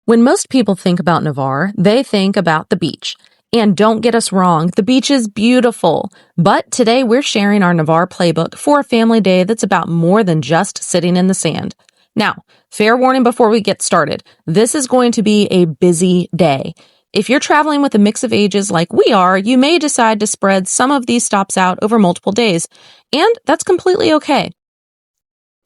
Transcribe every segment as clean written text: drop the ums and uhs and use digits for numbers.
When most people think about Navarre, they think about the beach. And don't get us wrong, the beach is beautiful. But today we're sharing our Navarre Playbook for a family day that's about more than just sitting in the sand. Now, fair warning before we get started, this is going to be a busy day. If you're traveling with a mix of ages like we are, you may decide to spread some of these stops out over multiple days. And that's completely okay.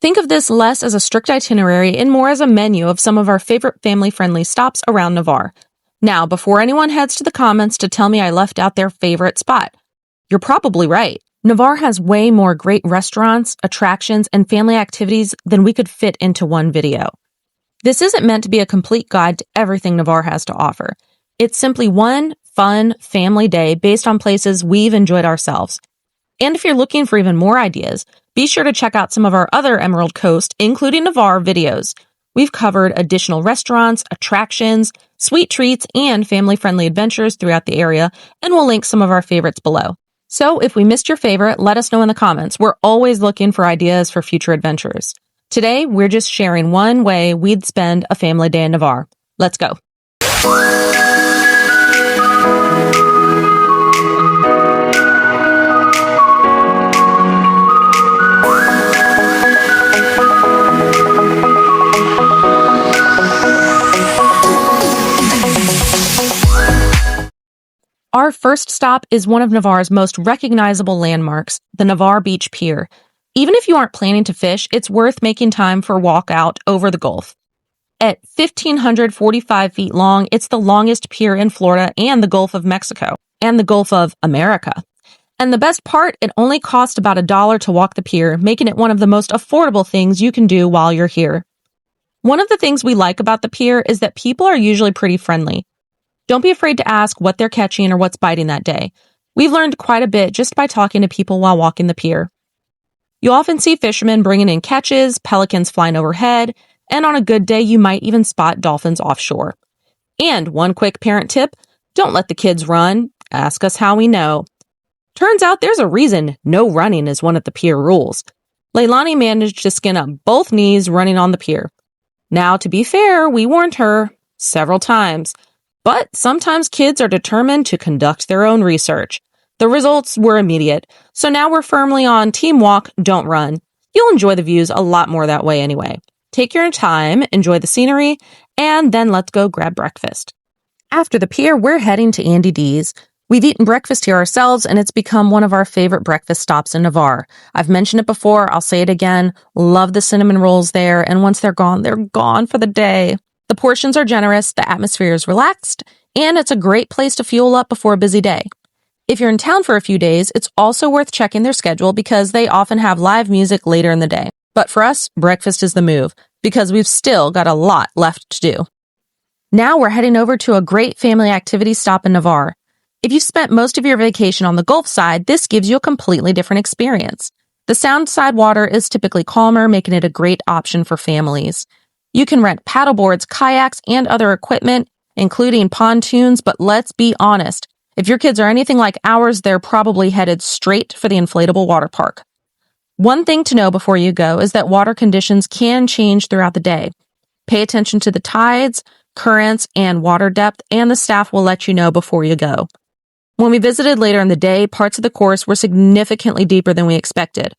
Think of this less as a strict itinerary and more as a menu of some of our favorite family-friendly stops around Navarre. Now, before anyone heads to the comments to tell me I left out their favorite spot, you're probably right. Navarre has way more great restaurants, attractions, and family activities than we could fit into one video. This isn't meant to be a complete guide to everything Navarre has to offer. It's simply one fun family day based on places we've enjoyed ourselves. And if you're looking for even more ideas, be sure to check out some of our other Emerald Coast, including Navarre, videos. We've covered additional restaurants, attractions, sweet treats, and family-friendly adventures throughout the area, and we'll link some of our favorites below. So if we missed your favorite, let us know in the comments. We're always looking for ideas for future adventures. Today, we're just sharing one way we'd spend a family day in Navarre. Let's go. Our first stop is one of Navarre's most recognizable landmarks, the Navarre Beach Pier. Even if you aren't planning to fish, it's worth making time for a walk out over the Gulf. At 1,545 feet long, it's the longest pier in Florida and the Gulf of Mexico, and the Gulf of America. And the best part, it only costs about $1 to walk the pier, making it one of the most affordable things you can do while you're here. One of the things we like about the pier is that people are usually pretty friendly. Don't be afraid to ask what they're catching or what's biting that day. We've learned quite a bit just by talking to people while walking the pier. You often see fishermen bringing in catches, pelicans flying overhead, and on a good day you might even spot dolphins offshore. And one quick parent tip, don't let the kids run. Ask us how we know. Turns out there's a reason no running is one of the pier rules. Leilani managed to skin up both knees running on the pier. Now, to be fair, we warned her several times. But sometimes kids are determined to conduct their own research. The results were immediate, so now we're firmly on team walk, don't run. You'll enjoy the views a lot more that way anyway. Take your time, enjoy the scenery, and then let's go grab breakfast. After the pier, we're heading to Andy D's. We've eaten breakfast here ourselves, and it's become one of our favorite breakfast stops in Navarre. I've mentioned it before, I'll say it again. Love the cinnamon rolls there, and once they're gone for the day. The portions are generous, the atmosphere is relaxed, and it's a great place to fuel up before a busy day. If you're in town for a few days, it's also worth checking their schedule because they often have live music later in the day. But for us, breakfast is the move because we've still got a lot left to do. Now we're heading over to a great family activity stop in Navarre. If you've spent most of your vacation on the Gulf side, this gives you a completely different experience. The Soundside water is typically calmer, making it a great option for families. You can rent paddleboards, kayaks, and other equipment, including pontoons, but let's be honest. If your kids are anything like ours, they're probably headed straight for the inflatable water park. One thing to know before you go is that water conditions can change throughout the day. Pay attention to the tides, currents, and water depth, and the staff will let you know before you go. When we visited later in the day, parts of the course were significantly deeper than we expected.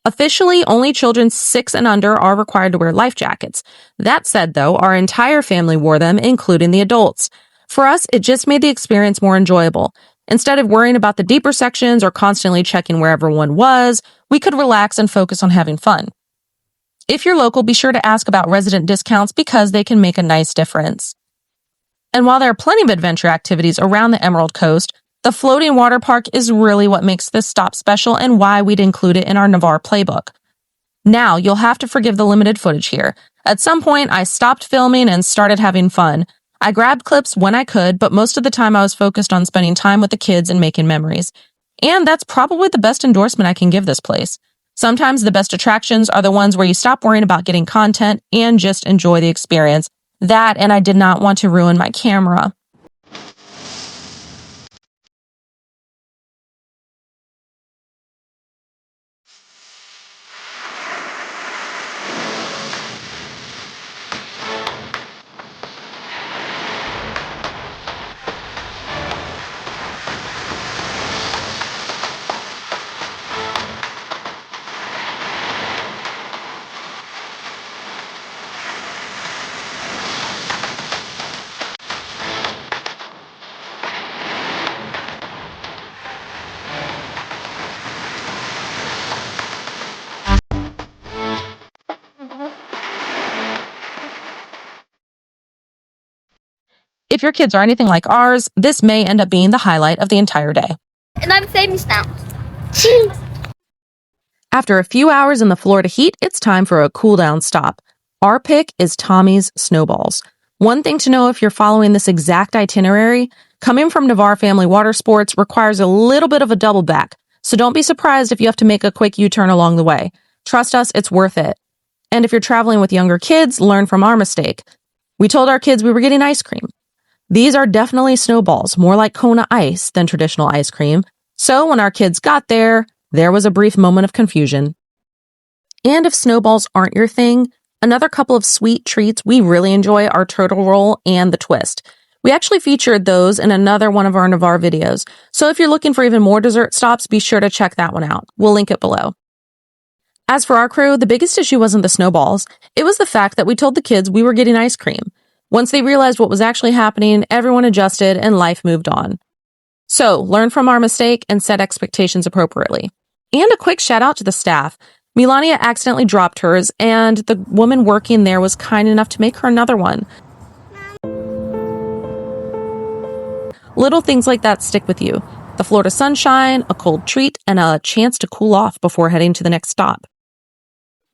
Officially, only children 6 and under are required to wear life jackets. That said, though, our entire family wore them, including the adults. For us, it just made the experience more enjoyable. Instead of worrying about the deeper sections or constantly checking where everyone was, we could relax and focus on having fun. If you're local, be sure to ask about resident discounts because they can make a nice difference. And while there are plenty of adventure activities around the Emerald Coast, the floating water park is really what makes this stop special and why we'd include it in our Navarre Playbook. Now, you'll have to forgive the limited footage here. At some point, I stopped filming and started having fun. I grabbed clips when I could, but most of the time I was focused on spending time with the kids and making memories. And that's probably the best endorsement I can give this place. Sometimes the best attractions are the ones where you stop worrying about getting content and just enjoy the experience. That, and I did not want to ruin my camera. If your kids are anything like ours, this may end up being the highlight of the entire day. And I'm famous now. After a few hours in the Florida heat, it's time for a cool-down stop. Our pick is Tommy's Snowballs. One thing to know if you're following this exact itinerary, coming from Navarre Family Watersports requires a little bit of a double back, so don't be surprised if you have to make a quick U-turn along the way. Trust us, it's worth it. And if you're traveling with younger kids, learn from our mistake. We told our kids we were getting ice cream. These are definitely snowballs, more like Kona ice than traditional ice cream. So when our kids got there was a brief moment of confusion. And if snowballs aren't your thing, another couple of sweet treats we really enjoy are turtle roll and the twist. We actually featured those in another one of our Navarre videos. So if you're looking for even more dessert stops, be sure to check that one out. We'll link it below. As for our crew, the biggest issue wasn't the snowballs. It was the fact that we told the kids we were getting ice cream. Once they realized what was actually happening, everyone adjusted and life moved on. So, learn from our mistake and set expectations appropriately. And a quick shout out to the staff. Melania accidentally dropped hers, and the woman working there was kind enough to make her another one. Little things like that stick with you. The Florida sunshine, a cold treat, and a chance to cool off before heading to the next stop.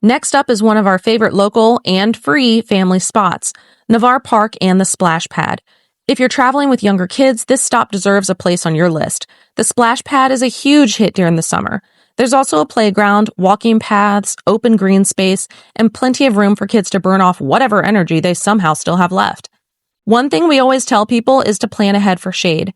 Next up is one of our favorite local and free family spots, Navarre Park and the Splash Pad. If you're traveling with younger kids, this stop deserves a place on your list. The Splash Pad is a huge hit during the summer. There's also a playground, walking paths, open green space, and plenty of room for kids to burn off whatever energy they somehow still have left. One thing we always tell people is to plan ahead for shade.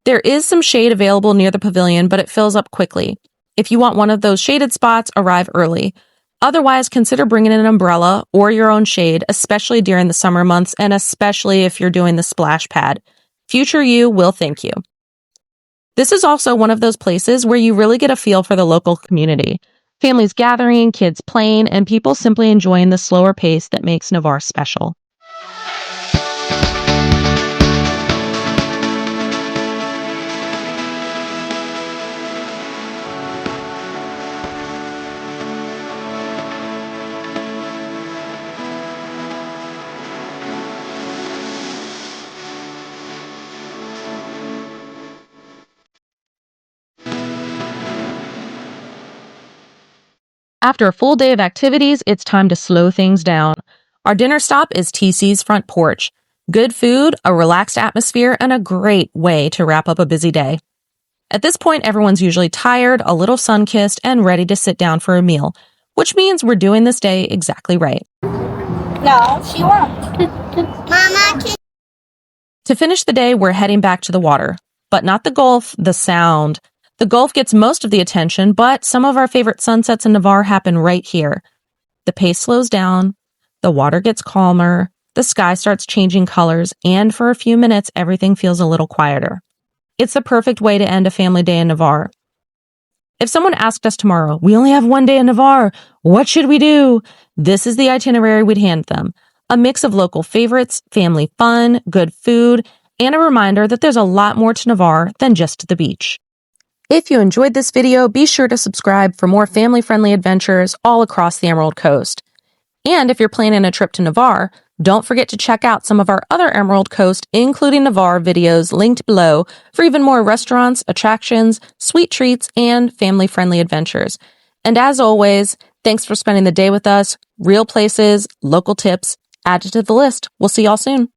There is some shade available near the pavilion, but it fills up quickly. If you want one of those shaded spots, arrive early. Otherwise, consider bringing an umbrella or your own shade, especially during the summer months and especially if you're doing the splash pad. Future you will thank you. This is also one of those places where you really get a feel for the local community. Families gathering, kids playing, and people simply enjoying the slower pace that makes Navarre special. After a full day of activities, it's time to slow things down. Our dinner stop is TC's Front Porch. Good food, a relaxed atmosphere, and a great way to wrap up a busy day. At this point, everyone's usually tired, a little sun-kissed, and ready to sit down for a meal, which means we're doing this day exactly right. No, she won't. Mama, To finish the day, we're heading back to the water. But not the Gulf, the Sound. The Gulf gets most of the attention, but some of our favorite sunsets in Navarre happen right here. The pace slows down, the water gets calmer, the sky starts changing colors, and for a few minutes, everything feels a little quieter. It's the perfect way to end a family day in Navarre. If someone asked us tomorrow, we only have one day in Navarre, what should we do? This is the itinerary we'd hand them. A mix of local favorites, family fun, good food, and a reminder that there's a lot more to Navarre than just the beach. If you enjoyed this video, be sure to subscribe for more family-friendly adventures all across the Emerald Coast. And if you're planning a trip to Navarre, don't forget to check out some of our other Emerald Coast, including Navarre videos linked below for even more restaurants, attractions, sweet treats, and family-friendly adventures. And as always, thanks for spending the day with us. Real places, local tips, added to the list. We'll see y'all soon.